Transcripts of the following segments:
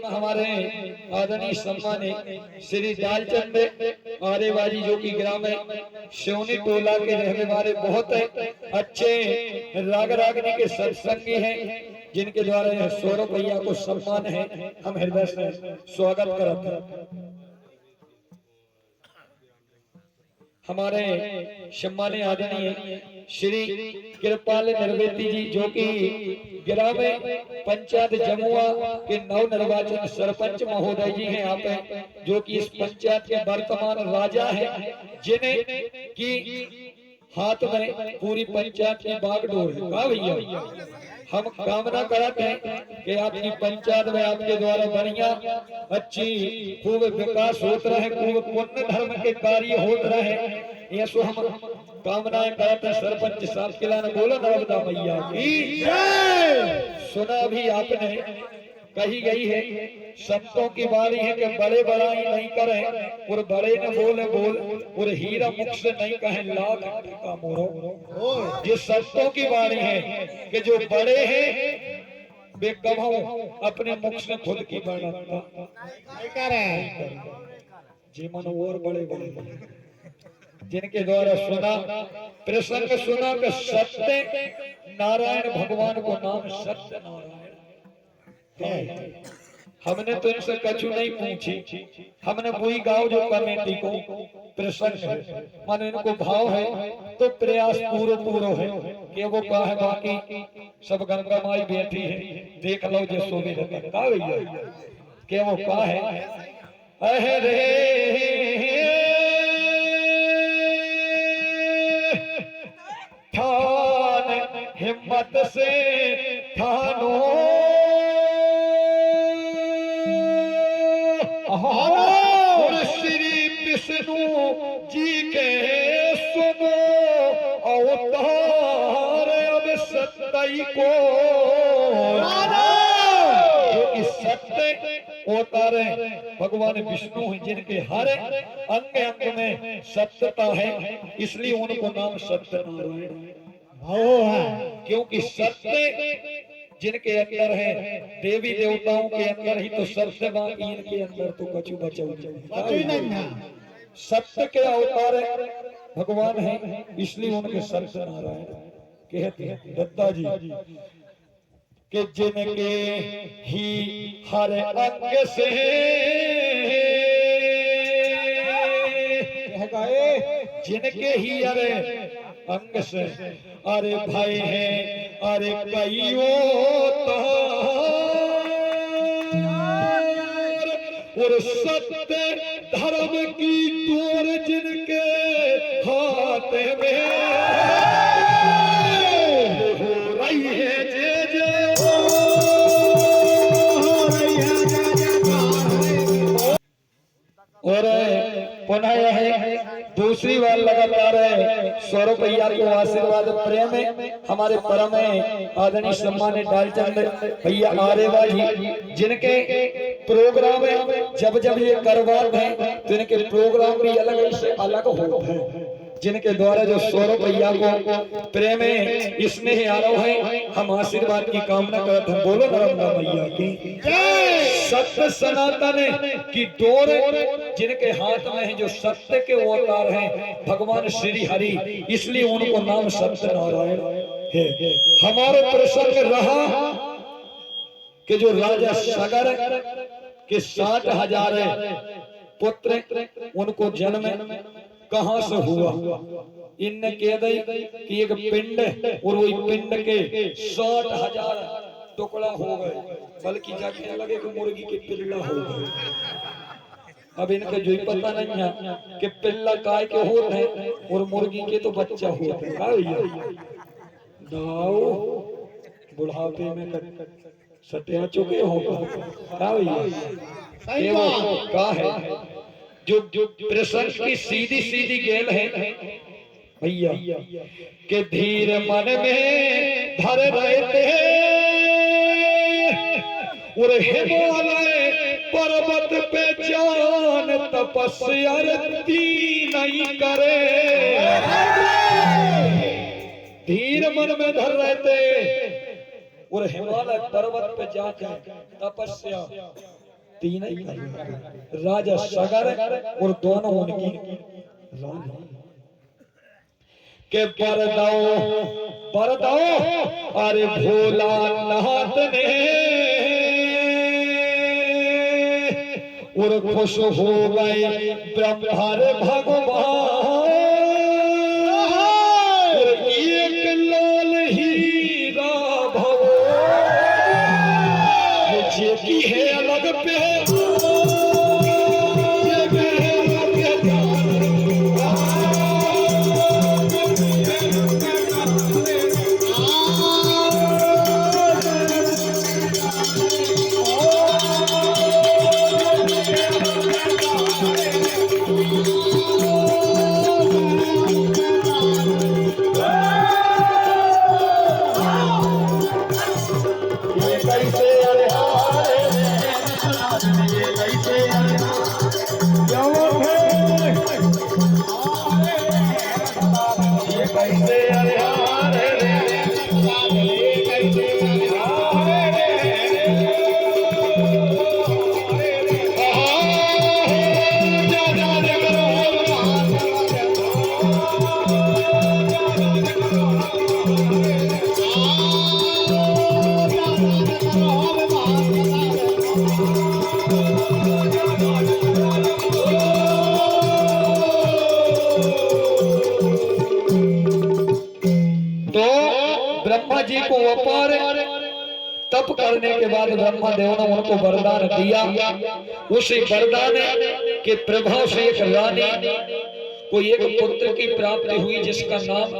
हमारे आदरणीय सम्मानित श्री दालचंद आरेवाजी जो कि ग्राम शिवनी टोला के रहने वाले बहुत अच्छे राग रागनी के सत्संगी हैं, जिनके द्वारा यह 100 रुपया को सम्मान है। हम हृदय से स्वागत करते हैं। हमारे सम्मानित आदरणीय श्री कृपाल निर्वेदी जी जो कि ग्राम पंचायत जमुआ के नव निर्वाचन सरपंच महोदय जी हैं, आप हैं जो कि इस पंचायत के वर्तमान राजा हैं, जिन्हें की हाथ में पूरी पंचायत की बागडोर है। कहा भैया, हम कामना करते हैं कि आपकी पंचायत में आपके द्वारा बढ़िया अच्छी खूब विकास होता रहे, खूब पुण्य धर्म के कार्य होते रहे, ये सो हम कामनाएं करते हैं। सरपंच साहब के लाने बोलो नर्मदा मैया की जय। सुना भी आपने, कही गई है संतों की बारी है कि बड़े बड़ाई नहीं करें और बड़े न बोले बोल और हीरा मुख से नहीं कहे लाख का मोरो। जिस संतों की बारी है कि जो बड़े हैं वे कभाऊ अपने मुख से खुद की बढ़ाता जी मन और बड़े बड़े जिनके द्वारा सुना प्रसंग सुना कि सत्य नारायण भगवान को नाम सत्य नारायण। हमने तो इनसे कछु नहीं पूछी, हमने वही गाँव जो कमेटी को प्रसंग मन इनको भाव है तो प्रयास पूरो है कि वो कहा है, बाकी सब गंगा माई बैठी है देख लो जो सोने लगता भैया कि वो कहा है अरे ठान हिम्मत से ठानो और श्री विष्णु जी के सुनो अवतार अब सत्य को जो कि सत्य अवतार भगवान विष्णु हैं, जिनके हर अंग अंग में सत्यता है, इसलिए उनको नाम सत्य नारायण है। क्योंकि सत्य जिनके अंदर है, देवी देवताओं के अंदर ही तो सत्य, बाकी इनके अंदर तो कछु बचा नहीं। सत्य के अवतार भगवान है, इसलिए उनके सत्य नारायण कहते हैं। दत्ता जी कि जिनके ही हर अंग से जिनके ही अरे अंग से अरे भाई है अरे कईयों और सत्य धर्म की डोर जिनके हाथ में हो रही है जय जय और पुनः है दूसरी बार लगातार 100 रुपया को आशीर्वाद प्रेम हमारे परम आदरणीय सम्मानित दालचंद भैया आरेवाजी, जिनके प्रोग्राम जब जब ये करवाते हैं तो इनके प्रोग्राम भी अलग से अलग होते हैं, जिनके द्वारा जो 100 रुपया को प्रेम स्नेह आरोह है, हम आशीर्वाद की कामना करते हैं। बोलो नर्मदा मैया की जय। सत्य सनातन की डोर जिनके हाथ में है, जो सत्य के अवतार हैं भगवान श्री हरि, इसलिए उनको नाम सत्य नारायण है। हमारे प्रसंग रहा कि जो राजा सगर के 60,000 पुत्र उनको जन्म कहां से हुआ, इनने कह दी कि एक पिंड और वही पिंड के 60,000 टुकड़ा हो गए, बल्कि जाके लगे कि मुर्गी के पिल्ला हो गए। अब इनका जो पता नहीं है कि पिल्ला काय के होते हैं और मुर्गी के तो बच्चा होते हैं। दाऊ बुढ़ापे में सत्या चुके हो का है जो प्रसंग की सीधी सीधी गेल है भैया के धीर मन में धर रहते और हिमालय पर्वत पे जान तपस्या नहीं करे। धीर मन में धर रहते और हिमालय पर्वत पे जाकर तपस्या तीन ही कर राजा सगर और दोनों उनकी रानी के बरदाओ अरे भोलानाथ ने और खुश हो गए ब्रह्मा भगवान एक लाल हीरा भवो मुझे की है अलग पे ब्रह्मा जी को अपार तप करने के बाद ब्रह्मा देव ने उनको वरदान दिया। उसी वरदान के प्रभाव से एक रानी को एक पुत्र की प्राप्ति हुई जिसका नाम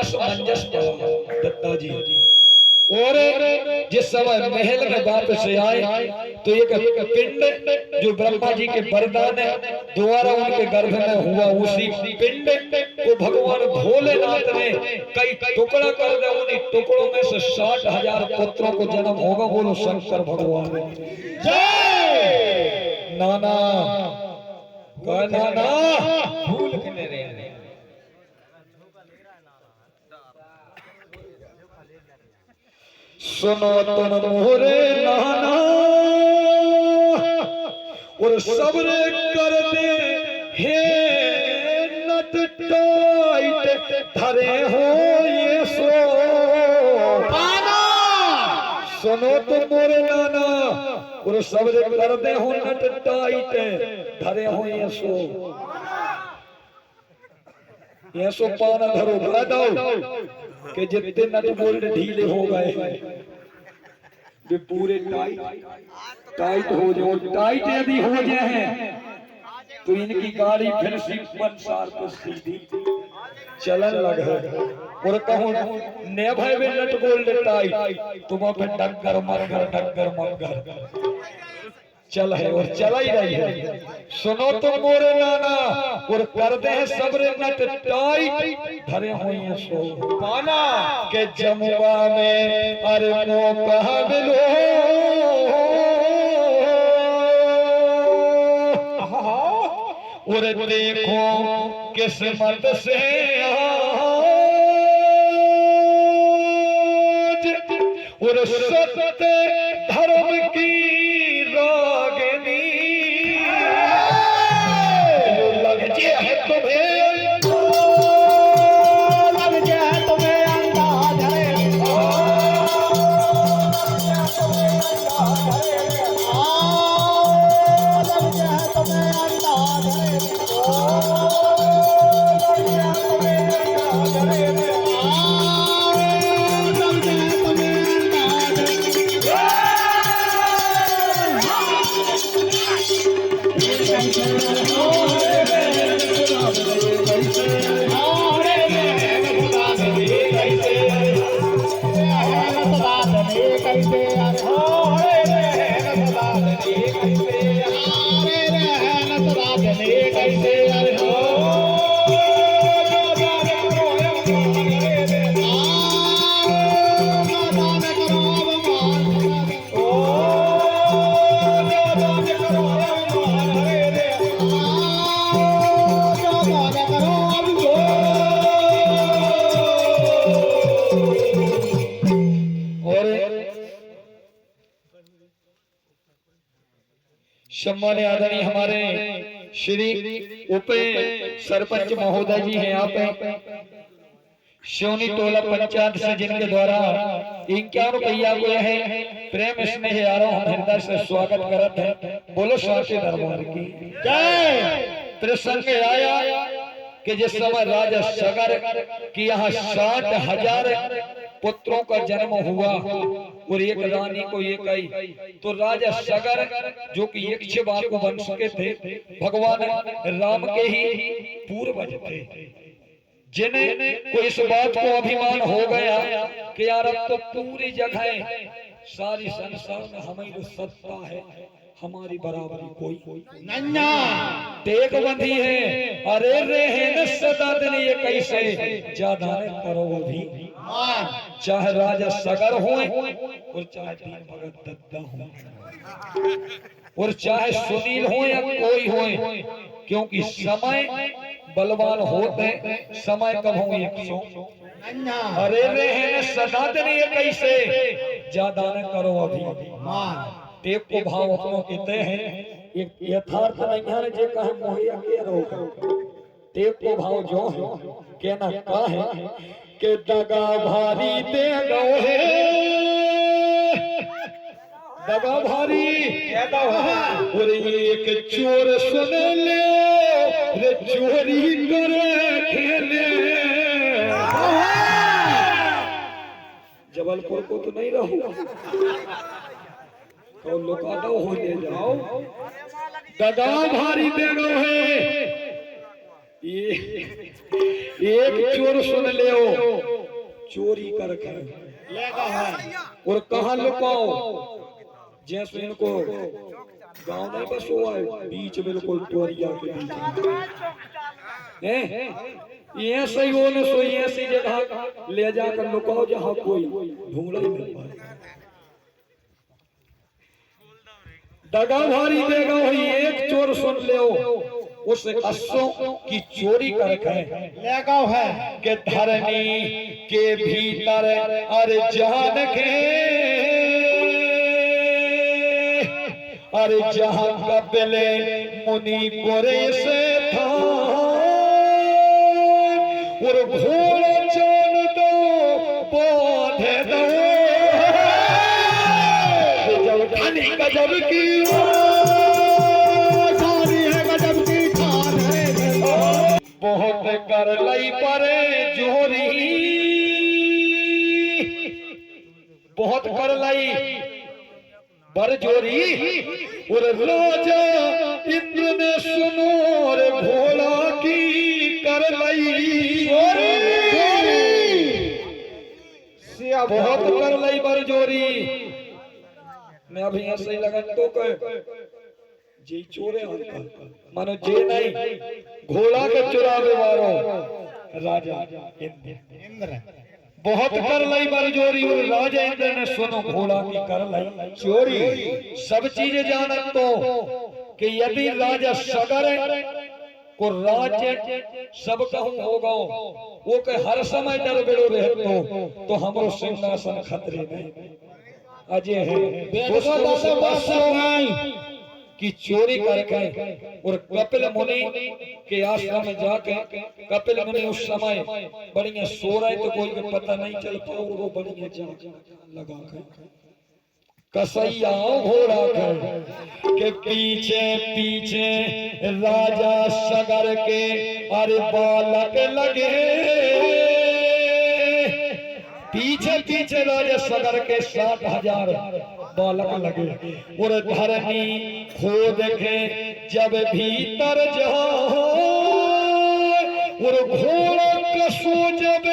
असमंजस पड़ा दत्ता जी। और जिस समय महल में वापस आए तो एक पिंड जो ब्रह्मा जी के वरदान द्वारा उनके गर्भ में हुआ, उसी पिंड को भगवान भोलेनाथ ने कई टुकड़ा कर दिया। उन्हीं टुकड़ों में से 60,000 पुत्रों को जन्म होगा। बोलो शंकर भगवान जय। नाना नाना भूल के रहे सुनो तुम मोरे नाना और सबरे कर दे हे नट टाइट धरे हो ये सो नाना। सुनो तुम मोरे नाना और सबरे कर दे हो नट टाइट धरे हो ये सो पाना धरो भरा दो कि जितने नट बोल्ट ढीले हो गए वे पूरे टाइट हो जाए। टाइट यदि हो जाए हैं तो इनकी गाड़ी फिर सिंपल तो सीधी चलन लगे। और कहूँ ने भाई वे नट बोल्ट टाइट तुम पे डगर मगर चल है और चला ही रही है। सुनो तुम मोरे नाना और कर दे सबरे नट टाइट धरे हुए सो पाना के जमुआ में अरे मौका मिलो और देखो किस्मत से और सत्य धर्म की रागनी लग जाए तुम्हें अंदाज सम्मान्य आदरणीय हमारे श्री उप सरपंच महोदय जी हैं यहाँ पे सोनी टोला पंचायत से, जिनके द्वारा 51 रुपया को है प्रेम स्नेह यारों हम हृदय से स्वागत करते हैं। बोलो साचे दरबार की जय। प्रसंग आया कि जिस समय राजा सगर की यहाँ 60,000 पुत्रों का जन्म हुआ और एक रानी को एक आई, तो राजा सगर जो कि इक्ष्वाकु वंश के थे, भगवान राम के ही पूर्वज थे, जिन्हें को इस बात को अभिमान हो गया कि यार अब तो पूरी जगह सारी संसार में हमारी सत्ता है, हमारी बराबरी कोई नन्ना टेक बंधी है। अरे रे है न सदा दिन ये कैसे ज्यादा करो भी, चाहे राजा सगर हो और चाहे तीन भगत दत्ता हो और चाहे सुनील हो या कोई हो, क्योंकि समय बलवान होते समय कब हो 100। अरे रे है न सदा दिन ये कैसे ज्यादा न करो अभी, टेक को भाव अपनों कहते हैं। एक यथार्थ नहीं है जे कहे मोहिया के रो, टेक को भाव जो है कहना का है कि दगा भारी दे गो है, दगा भारी और एक चोर सुन ले रे चोरी करे खेले। जबलपुर को तो नहीं रहूंगा तो लुकाता हो ले जाओ, दगा भारी दे गो है। ये एक चोर सुन ले चोरी करके और कहाँ लुकाओ, जैसे इनको गांव नहीं बस हुआ है बीच बिल्कुल टोरिया के बीच ये सही हो न सो ऐसी जगह ले जाकर लुकाओ जहाँ कोई ढूंढ नहीं मिल पाए। दगा भारी देगा वही एक चोर सुन ले उस 80 की चोरी करके लेगा है कि धरनी के भीतर अरे जान के अरे जहां कपिले मुनि गोरे से था और घोड़ा चाल दो पौधे दो, जब धनी गजब की गजब की खान है बहुत कर लई परे जोरी, बहुत कर लई बरजोरी और राजा इंद्र ने सुनो रे भोला की कर लई बहुत कर लई बरजोरी। मैं अभी ऐसे ही लगा तो जी चोरे मानो जे नहीं घोड़ा के चुरावे वारो राजा इंद्र बहुत कर लई बरजोरी और राजा इंद्र ने सुनो घोड़ा की कर लई चोरी। सब चीजें जानत तो कि यदि राजा सगर को राज्य सब कहूं होगा वो के हर समय डर बेड़ो रहतो तो हमरो सिंहासन खतरे में अजय है की चोरी करके और कपिल मुनि के आश्रम में जाके कपिल मुनि उस समय बढ़िया सो रहे तो कोई को पता नहीं चल पाओ, वो बढ़िया जाके लगा कर कसैया घोड़ा कर के पीछे पीछे राजा सगर के अरे बालक लगे, पीछे पीछे राजा सगर के 60,000 बालक लगे और धरनी खोद के जब भीतर जाओ और घोड़ा कसो जब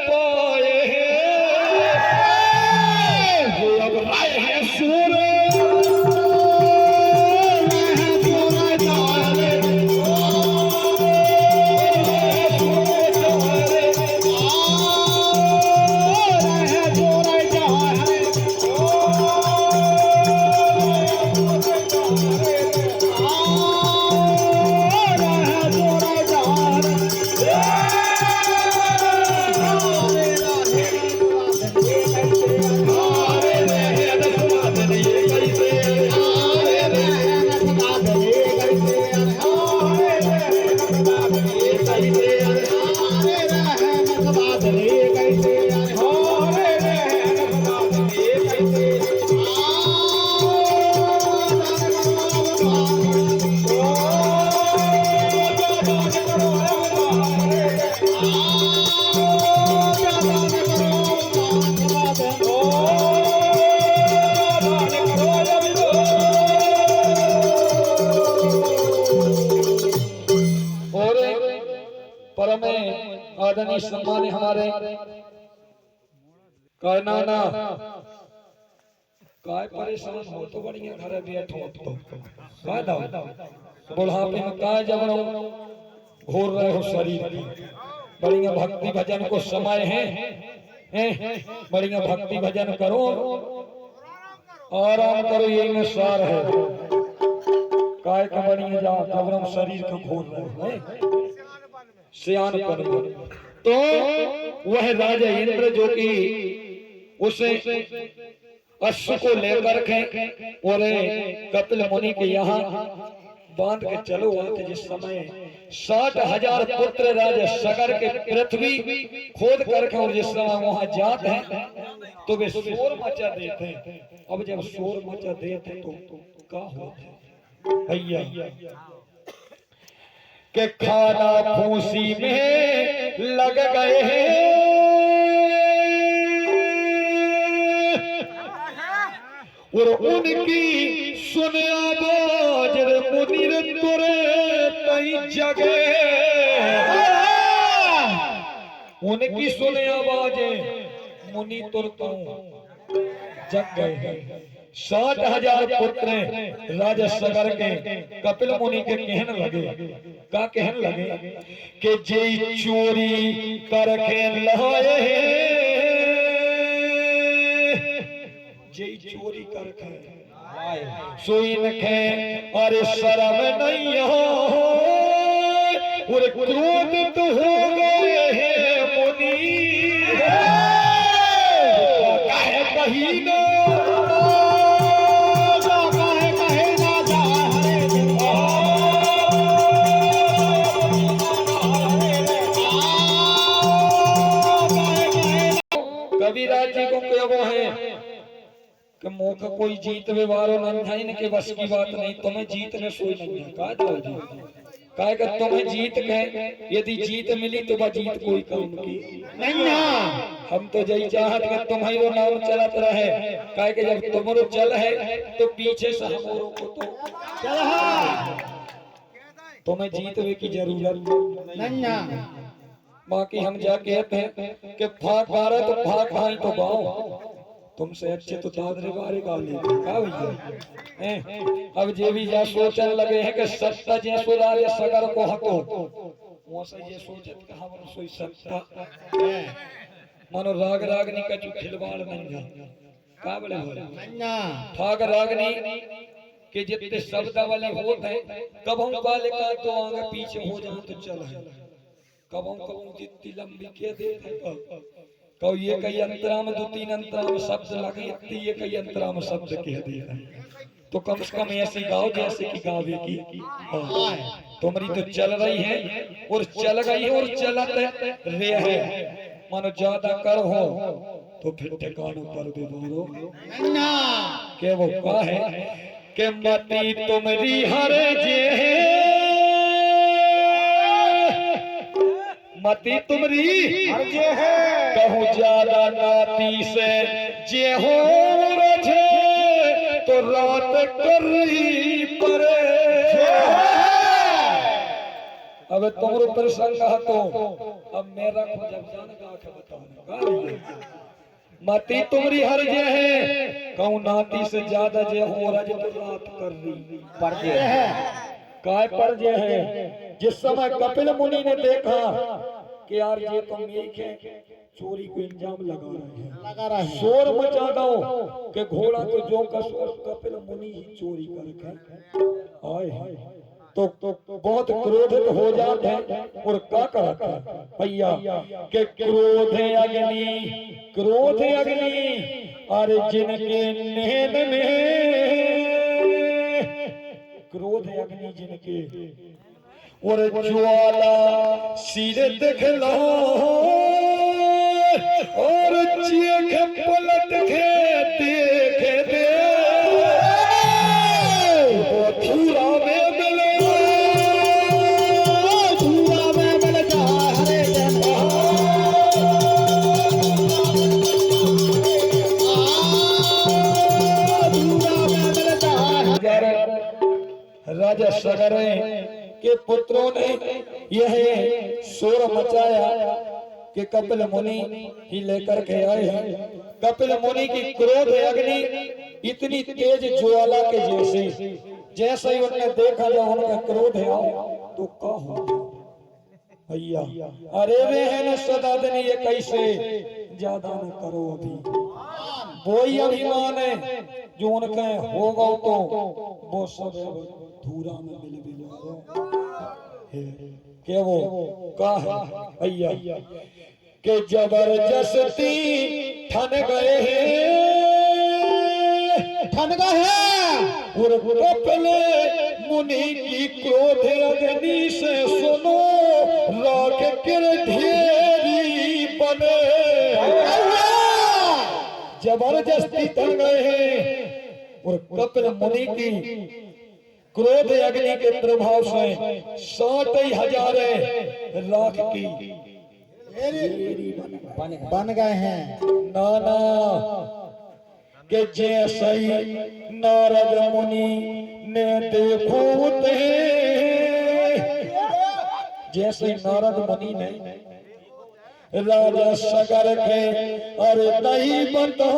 पाए अब राय है सूर Yeah! आदरणीय सम्मान हमारे कहना काय परेशान हो तो बढ़िया घर बैठो तो काय दाओ बुढ़ापे में काय जब घोर रहे हो शरीर बढ़िया भक्ति भजन को समय है बढ़िया भक्ति भजन करो आराम करो यही में सार है काय का बढ़िया जा कब्रम शरीर को घोर रहे हैं सियान पर तो वह राजा इंद्र जो कि उसे अश्व को लेकर के और कपिल मुनि के यहाँ बांध के चलो आते जिस समय 60,000 पुत्र राजा सगर के पृथ्वी खोद करके और जिस समय वहां जाते हैं तो वे शोर मचा देते हैं। अब जब शोर मचा देते तो क्या होता भैया के खाना फूसी में लग गए हैं और उनकी सुने आवाज रे मुनि रे तोरे तई जगे उनकी सुने आवाज मुनि तुर तो जग गए 60,000 पुत्र राजा सगर के कपिल मुनि के कहने लगे का कहने लगे कि जे चोरी करके लाए जे चोरी करके सोई नखे अरे शर्म नहीं हो और क्रोधित हो गए हैं मुनि कहे कहीं ना कबीराज जी को कहो है कि मुख कोई जीत व्यवहारो नंधाइन के बस की बात नहीं तुम्हें जीत ने सोई नहीं है का दो जी काहे कि तुम्हें जीत के यदि जीत मिली तो वह जीत कोई काम की नहीं ना हम तो यही चाहत कि तुम्हारो नाम चलत रहे काहे कि जब तुम्हारो चल है तो पीछे से हमरो को तो चल तुम्हें जीतने की जरूरत नहीं ना बाकी हम जा कहते हैं कि फाक मारा तो फाक भाई तो गाओ तुमसे अच्छे तो दादरे बारे गाली का भैया अब जे भी जा सोचने लगे हैं कि सत्ता जैसो राजा सगर को हको वो से ये सोचत कि हम सोई सत्ता मानो राग रागनी का जो खिलवाड़ बन जा का बोले हो फाक रागनी के जितने शब्द वाले होते हैं कब हम बालिका तो आगे पीछे हो जाए तो चल है कब जितनी लंबी के देते कहो ये कई अंतरा में 2-3 अंतरा में शब्द लगे इतनी ये कई अंतरा में शब्द कह दिए तो कम से कम ऐसी गाओ जैसे कि गावे की तुम्हारी तो चल रही है और चल गई है और चलत रे है मानो ज्यादा कर हो तो फिर ठिकानों पर दे दो के वो का है कि मती तुम्हारी हर जे मती तुम्हारी हर जे है कहूँ ज्यादा नाती से जे हो रजे तो रात कर रही परे अब तुम्हारे प्रसंग तो अब मेरा को जब जान का बताओ मती तुम्हारी हर जे है कहूँ नाती से ज्यादा जे हो रजे तो रात कर रही पर जे है काय पर जे है जिस समय कपिल मुनि ने देखा कि यार ये तो एक है चोरी को इंजाम लगा रहे हैं शोर मचा दो कि घोड़ा तो जो कपिल मुनि ही चोरी करके आए तो बहुत क्रोधित हो जाते हैं और क्या करते हैं भैया के क्रोध अग्नि अरे जिनके नैन में क्रोध अग्नि जिनके और ज्वाला सिर देख लो और चीख पलट के देख दे धूरा में मिले धूरा में मिल जा हरे राजा सगर के पुत्रों ने यह शोर मचाया कि कपिल मुनि ही लेकर के आए हैं। कपिल मुनि की क्रोध अग्नि इतनी तेज ज्वाला के जैसे, जैसे ही उन्होंने देखा जब उनका क्रोध है तो क्या हो भैया, अरे वे है न सदा दिन ये कैसे, ज्यादा न करो अभी, वो ही अभिमान है जो उनके होगा तो वो सब धूरा में मिल भी के वो का है भैया के जबरदस्ती ठन गए और कपिल मुनि की क्रोध अग्नि से सुनो राख कर ढेरी बने, जबरदस्ती ठन गए हैं और कपिल मुनि की क्रोध अग्नि के प्रभाव से 60,000 लाख की बन गए हैं। नाना के जैसे नारद मुनि ने देखो ते, जैसे नारद मुनि ने राजा सगर के अरे नहीं बता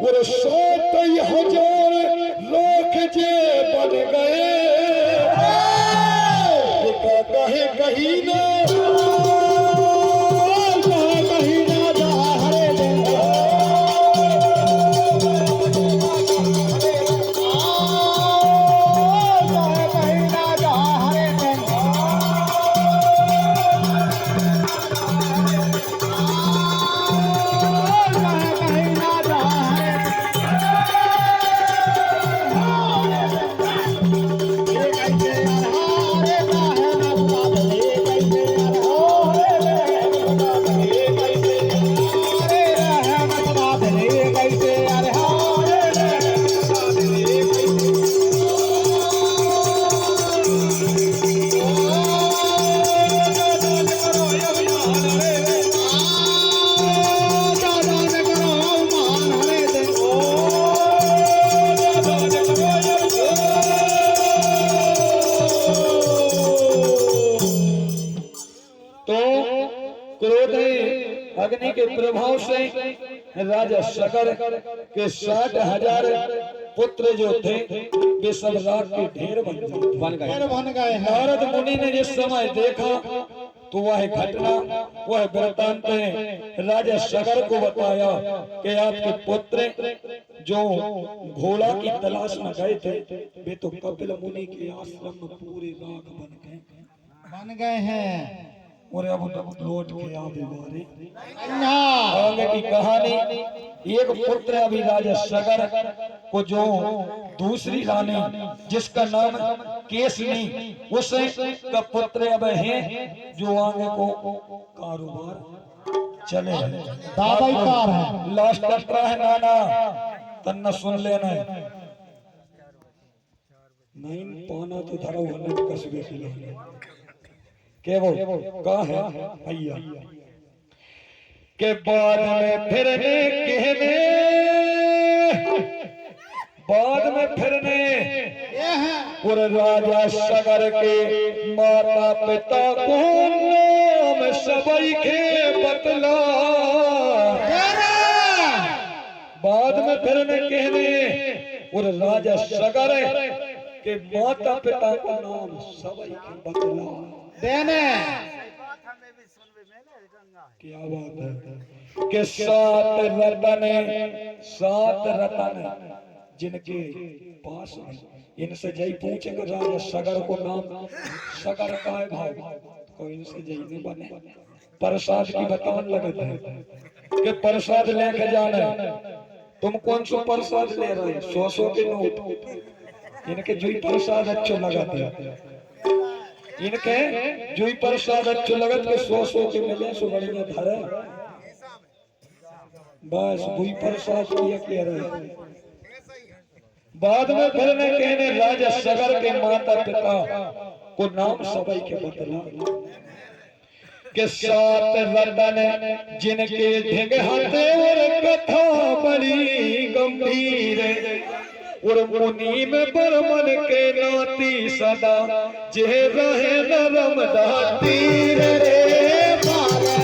और 60,000 लाख जे बन गए, कहे कहीं ना अग्नि के प्रभाव से राजा सगर के 60,000 पुत्र जो थे वे सब राख के ढेर बन गए। नारद मुनि ने जिस समय देखा तो वह घटना वह वृत्तांत राजा सगर को बताया कि आपके पुत्र जो घोड़ा की तलाश में गए थे वे तो कपिल मुनि के आश्रम में पूरे राख बन गए हैं और अब लौट के आगे की कहानी। एक पुत्र अभी राजा सगर को जो दूसरी रानी जिसका नाम केसनी उसे का पुत्र अब है जो आगे को कारोबार चले दादाईकार है। लास्ट अल्ट्रा है नाना तन्ना सुन लेना नहीं पाना तो धरा होने कसबे के लिए के वो कहा है भैया के बाद में फिरने कहने बाद में फिरने और राजा सगर के माता पिता को नाम सबई के बतला, बाद में फिरने कहने और राजा सगर के माता पिता का नाम सबई के बतला देने। क्या बात है कि 7 रतन जिनके पास इनसे जय पूछेंगे राजा सगर को नाम सगर का है भाई तो इनसे जय नहीं बने प्रसाद की बतान लगे थे कि प्रसाद लेके जाना तुम कौन सा प्रसाद ले रहे 100 के नोट इनके जो प्रसाद अच्छा लगाते इनके जो ही प्रसाद अच्छे लगत के 100 के मिले सो बढ़िया धरे बस वही प्रसाद किया कह रहे। बाद में फिर ने कहने राजा सगर के माता पिता को नाम सबई के बतला के 7 रतन जिनके ढिंग हाथे और कथा बड़ी गंभीर और मुनि में बरमन के नाती सदा जे रहे नरम दाती रे बाले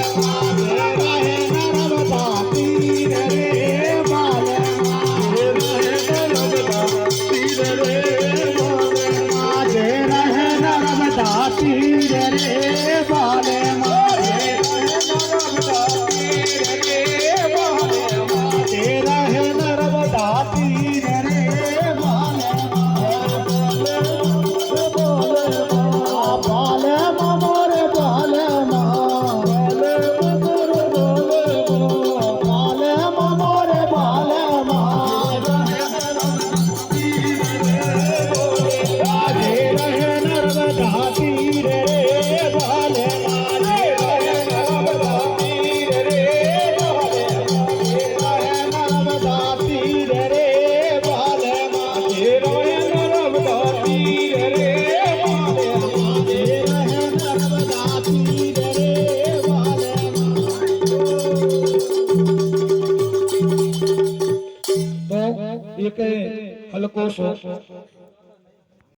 रहे नरम दाती रे बाले माजे रहे नरम दाती रे बाले माजे रहे नरम दाती रे बाले बाले मोरे बाले बाले मोरे बाले माजे रहे नर्मदा तीर रे बाले माजे रहे नर्मदा तीर रे बाले माजे रहे नर्मदा तीर रे बाले माजे रहे नर्मदा तीर रे बाले तो एक हल्को सो